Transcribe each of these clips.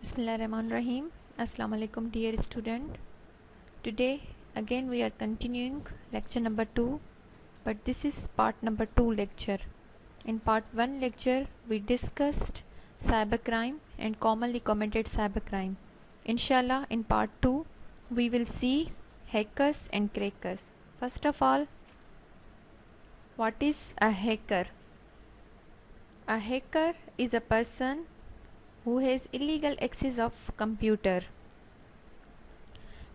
Bismillahirrahmanirrahim. Assalamu alaikum dear student. Today again we are continuing lecture number 2, but this is part number 2 lecture. In part 1 lecture we discussed cybercrime and commonly committed cybercrime. Inshallah in part 2 we will see hackers and crackers. First of all, what is a hacker? A hacker is a person who has illegal access of computer.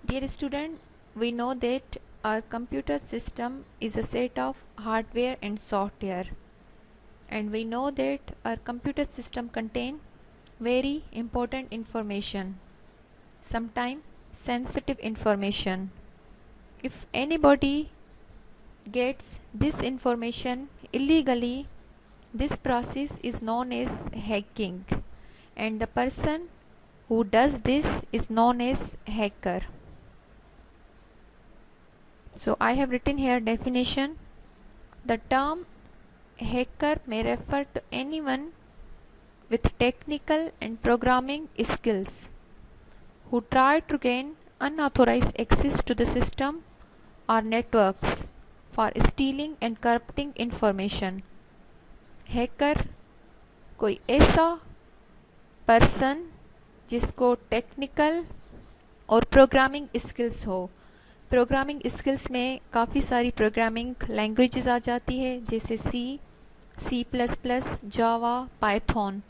Dear student, we know that our computer system is a set of hardware and software, and we know that our computer system contain very important information, sometimes sensitive information. If anybody gets this information illegally, this process is known as hacking, and the person who does this is known as hacker. So I have written here definition. The term hacker may refer to anyone with technical and programming skills who try to gain unauthorized access to the system or networks for stealing and corrupting information. Hacker कोई ऐसा person जिसको technical और programming skills हो. Programming skills में काफ़ी सारी programming languages आ जाती है, जैसे C++, जावा, पाइथन,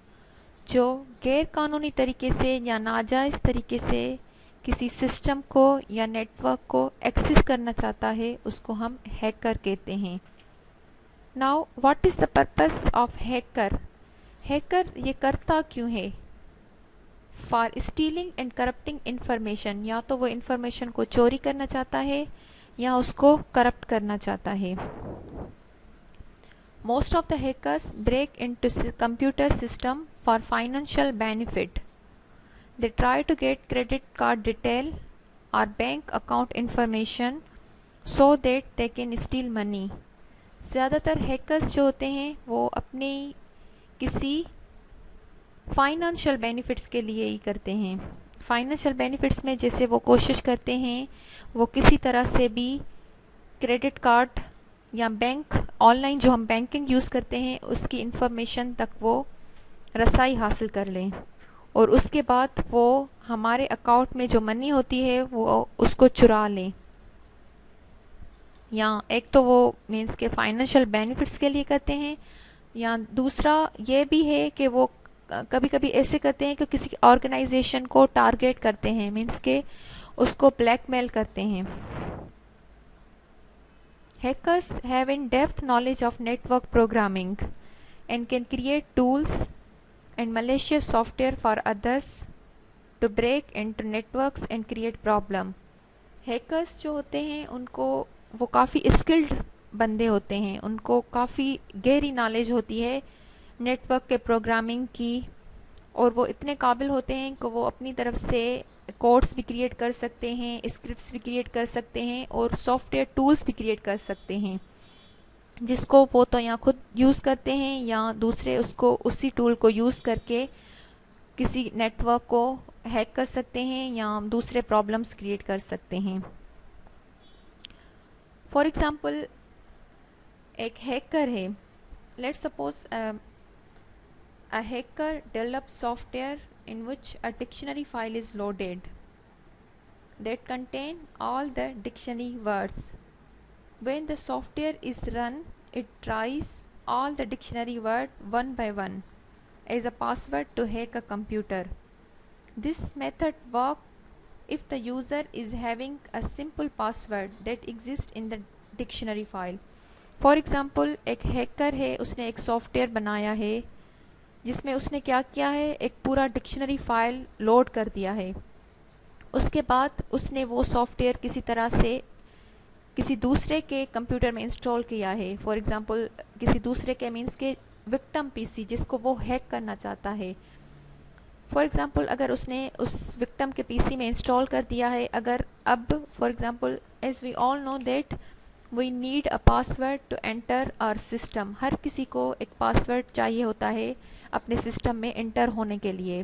जो गैर कानूनी तरीके से या नाजायज़ तरीके से किसी सिस्टम को या नेटवर्क को एक्सेस करना चाहता है, उसको हम हैकर कहते हैं. Now what is the purpose of hacker? Hacker ये करता क्यों है? For stealing and corrupting information, या तो वो इंफॉर्मेशन को चोरी करना चाहता है या उसको करप्ट करना चाहता है. Most of the hackers break into computer system for financial benefit. They try to get credit card detail और bank account information so that they can steal money. ज़्यादातर हैकर्स जो होते हैं वो अपनी किसी फाइनेंशियल बेनिफिट्स के लिए ही करते हैं. फाइनेंशियल बेनिफिट्स में जैसे वो कोशिश करते हैं वो किसी तरह से भी क्रेडिट कार्ड या बैंक, ऑनलाइन जो हम बैंकिंग यूज़ करते हैं उसकी इंफॉर्मेशन तक वो रसाई हासिल कर लें, और उसके बाद वो हमारे अकाउंट में जो मनी होती है वो उसको चुरा लें. या एक तो वो मीन्स के फाइनेंशियल बेनिफिट्स के लिए करते हैं, या दूसरा ये भी है कि वो कभी कभी ऐसे करते हैं कि किसी ऑर्गेनाइजेशन को टारगेट करते हैं, मीन्स के उसको ब्लैकमेल करते हैं. Hackers have in depth knowledge of network programming and can create tools and malicious software for others to break into networks and create problem. Hackers जो होते हैं उनको वो काफ़ी स्किल्ड बंदे होते हैं, उनको काफ़ी गहरी नॉलेज होती है नेटवर्क के प्रोग्रामिंग की, और वो इतने काबिल होते हैं कि वो अपनी तरफ से कोड्स भी क्रिएट कर सकते हैं, स्क्रिप्ट्स भी क्रिएट कर सकते हैं, और सॉफ्टवेयर टूल्स भी क्रिएट कर सकते हैं, जिसको वो तो या खुद यूज़ करते हैं या दूसरे उसको उसी टूल को यूज़ करके किसी नेटवर्क को हैक कर सकते हैं या दूसरे प्रॉब्लम्स क्रिएट कर सकते हैं. फॉर एग्ज़ाम्पल एक हैकर है. Let's suppose a hacker develops software in which a dictionary file is loaded that contain all the dictionary words. When the software is run, it tries all the dictionary words one by one as a password to hack a computer. This method works if the user is having a simple password that exists in the dictionary file. For example, एक hacker है, उसने एक software बनाया है जिसमें उसने क्या किया है, एक पूरा डिक्शनरी फ़ाइल लोड कर दिया है. उसके बाद उसने वो सॉफ्टवेयर किसी तरह से किसी दूसरे के कंप्यूटर में इंस्टॉल किया है. फॉर एग्ज़ाम्पल किसी दूसरे के मीन्स के विक्टिम पीसी जिसको वो हैक करना चाहता है. फॉर एग्ज़ाम्पल अगर उसने उस विक्टिम के पीसी में इंस्टॉल कर दिया है, अगर अब for example as we all know that we need a password to enter our system. हर किसी को एक पासवर्ड चाहिए होता है अपने सिस्टम में एंटर होने के लिए.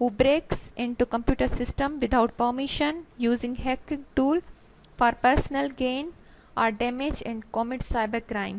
who breaks into computer system without permission using hacking tool for personal gain or damage and commit cyber crime.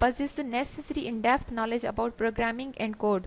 possess the necessary in-depth knowledge about programming and code.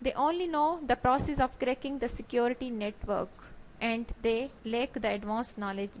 They only know the process of cracking the security network and they lack the advanced knowledge.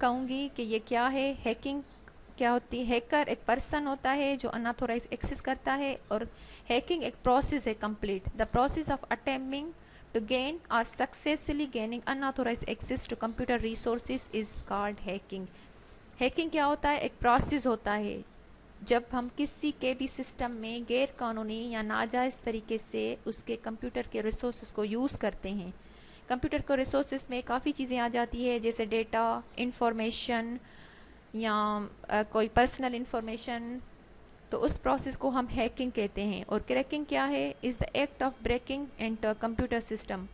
कहूँगी कि ये क्या है, hacking क्या होती है। Hacker एक person होता है जो अनऑथोराइज एक्सेस करता है, और हैकिंग एक प्रोसेस है complete. The process of attempting to gain or successfully gaining unauthorized access to computer resources is called hacking. Hacking क्या होता है, एक प्रोसेस होता है जब हम किसी के भी सिस्टम में गैर कानूनी या नाजायज़ तरीके से उसके कंप्यूटर के रिसोर्सेज को यूज़ करते हैं। कंप्यूटर को रिसोर्सेज में काफ़ी चीज़ें आ जाती है, जैसे डेटा, इंफॉर्मेशन या कोई पर्सनल इंफॉर्मेशन। तो उस प्रोसेस को हम हैकिंग कहते हैं। और क्रैकिंग क्या है, is the act of breaking and computer system.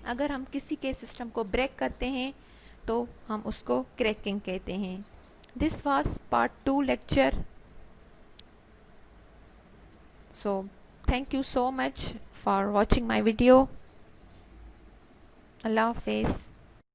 अगर हम किसी के सिस्टम को ब्रेक करते हैं तो हम उसको क्रैकिंग कहते हैं। This was part 2 lecture. So thank you so much for watching my video. अल्लाह हाफिज़।